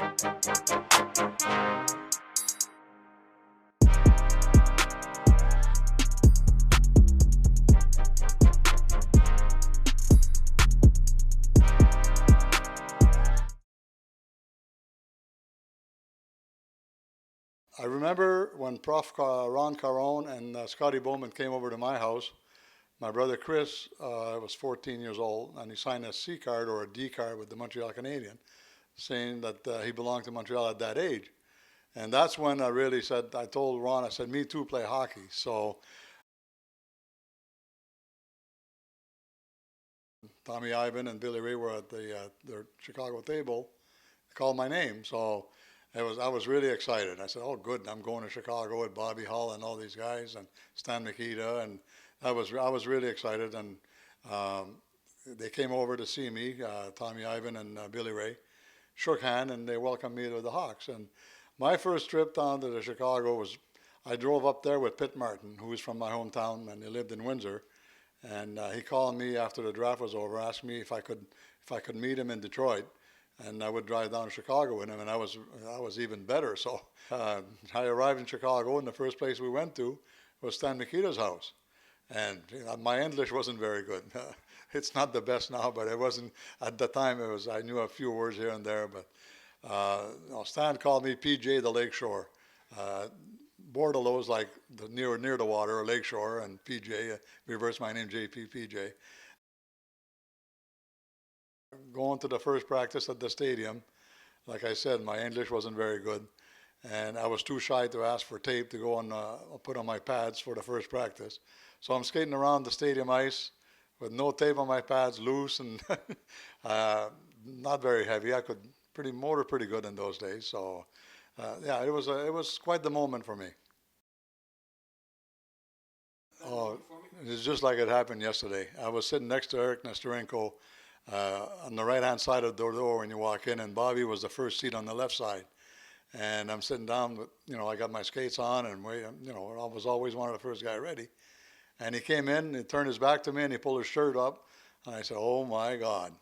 I remember when Prof. Ron Caron and Scotty Bowman came over to my house. My brother Chris was 14 years old, and he signed a C card or a D card with the Montreal Canadiens, saying that he belonged to Montreal at that age. And that's when I really said, I told Ron, I said, me too, play hockey. So Tommy Ivan and Billy Ray were at their Chicago table, called my name. So I was really excited. I said, oh, good, I'm going to Chicago with Bobby Hull and all these guys and Stan Mikita. And I was really excited. And they came over to see me, Tommy Ivan and Billy Ray, shook hand, and they welcomed me to the Hawks. And my first trip down to Chicago was, I drove up there with Pitt Martin, who was from my hometown, and he lived in Windsor. And he called me after the draft was over, asked me if I could meet him in Detroit, and I would drive down to Chicago with him, and I was even better. So I arrived in Chicago, and the first place we went to was Stan Mikita's house. And my English wasn't very good. It's not the best now, but it wasn't at the time. I knew a few words here and there, but Stan called me PJ the Lakeshore. Bordeleau is like near the water, or Lakeshore, and PJ, reverse my name, JP, PJ. Going to the first practice at the stadium, like I said, my English wasn't very good, and I was too shy to ask for tape to go and put on my pads for the first practice. So I'm skating around the stadium ice with no tape on my pads, loose, and not very heavy. I could motor pretty good in those days. So yeah, it was quite the moment for me. Oh, it's just like it happened yesterday. I was sitting next to Eric Nestorenko on the right-hand side of the door when you walk in, and Bobby was the first seat on the left side. And I'm sitting down with, I got my skates on, and I was always one of the first guy ready. And he came in, he turned his back to me, and he pulled his shirt up, and I said, oh my God.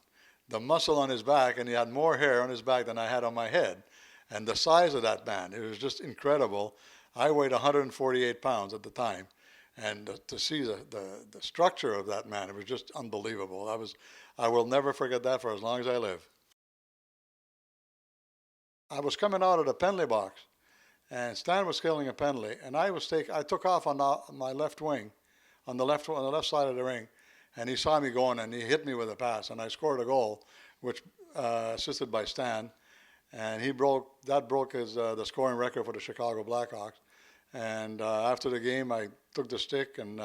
The muscle on his back, and he had more hair on his back than I had on my head. And the size of that man, it was just incredible. I weighed 148 pounds at the time. And to see the structure of that man, it was just unbelievable. I will never forget that for as long as I live. I was coming out of the penalty box, and Stan was killing a penalty, and I took off on my left wing, on the left side of the ring, and he saw me going, and he hit me with a pass, and I scored a goal, which assisted by Stan, and that broke the scoring record for the Chicago Blackhawks. And after the game, I took the stick and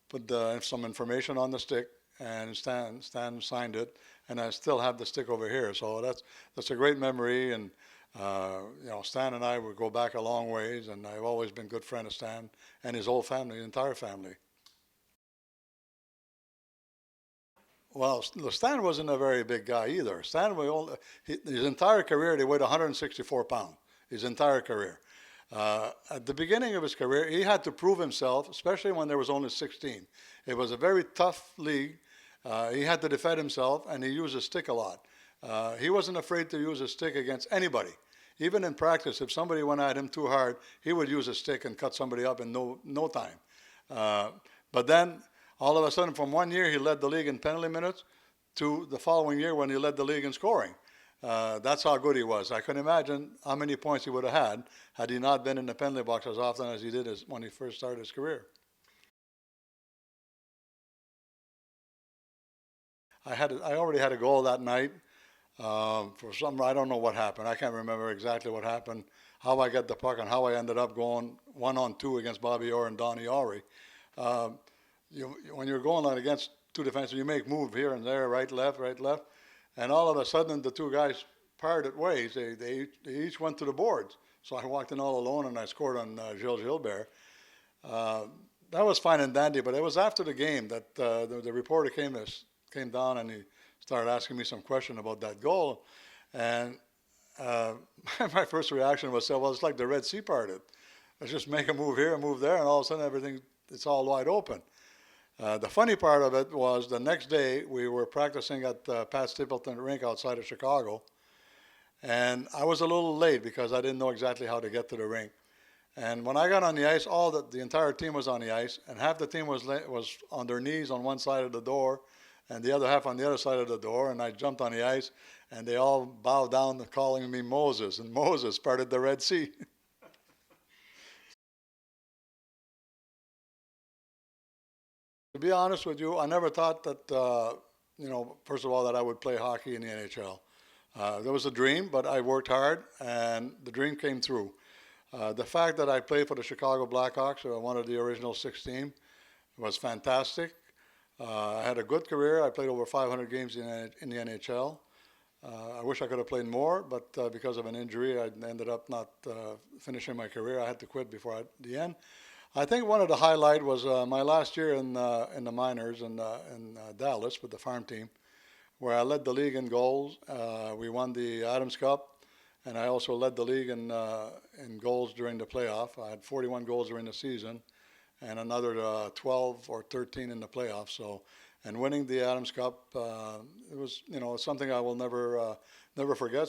put some information on the stick, and Stan signed it, and I still have the stick over here. So that's a great memory, and Stan and I would go back a long ways, and I've always been a good friend of Stan and his whole family, his entire family. Well, Stan wasn't a very big guy either. His entire career, he weighed 164 pounds, his entire career. At the beginning of his career, he had to prove himself, especially when there was only 16. It was a very tough league. He had to defend himself, and he used his stick a lot. He wasn't afraid to use his stick against anybody. Even in practice, if somebody went at him too hard, he would use his stick and cut somebody up in no time. But then, all of a sudden, from one year, he led the league in penalty minutes to the following year when he led the league in scoring. That's how good he was. I can imagine how many points he would have had he not been in the penalty box as often as he did when he first started his career. I already had a goal that night. For some, I don't know what happened. I can't remember exactly what happened, how I got the puck, and how I ended up going 1-on-2 against Bobby Orr and Donnie Orry. When you're going on against two defensemen, you make move here and there, right, left, and all of a sudden the two guys parted ways. They each went to the boards. So I walked in all alone, and I scored on Gilles Gilbert. That was fine and dandy, but it was after the game that the reporter came down, and he started asking me some question about that goal. And my first reaction was, well, it's like the Red Sea parted. Let's just make a move here, a move there, and all of a sudden it's all wide open. The funny part of it was the next day we were practicing at Pat Stapleton rink outside of Chicago, And I was a little late because I didn't know exactly how to get to the rink. And when I got on the ice, the entire team was on the ice, and half the team was on their knees on one side of the door, and the other half on the other side of the door. And I jumped on the ice, and they all bowed down, calling me Moses, and Moses parted the Red Sea. To be honest with you, I never thought that first of all, that I would play hockey in the NHL. There was a dream, but I worked hard, and the dream came through. The fact that I played for the Chicago Blackhawks, one of the original 16, was fantastic. I had a good career. I played over 500 games in the NHL. I wish I could have played more, but because of an injury, I ended up not finishing my career. I had to quit before the end. I think one of the highlight was my last year in the minors in Dallas with the farm team, where I led the league in goals. We won the Adams Cup, and I also led the league in goals during the playoff. I had 41 goals during the season, and another 12 or 13 in the playoffs. So, and winning the Adams Cup, it was something I will never forget.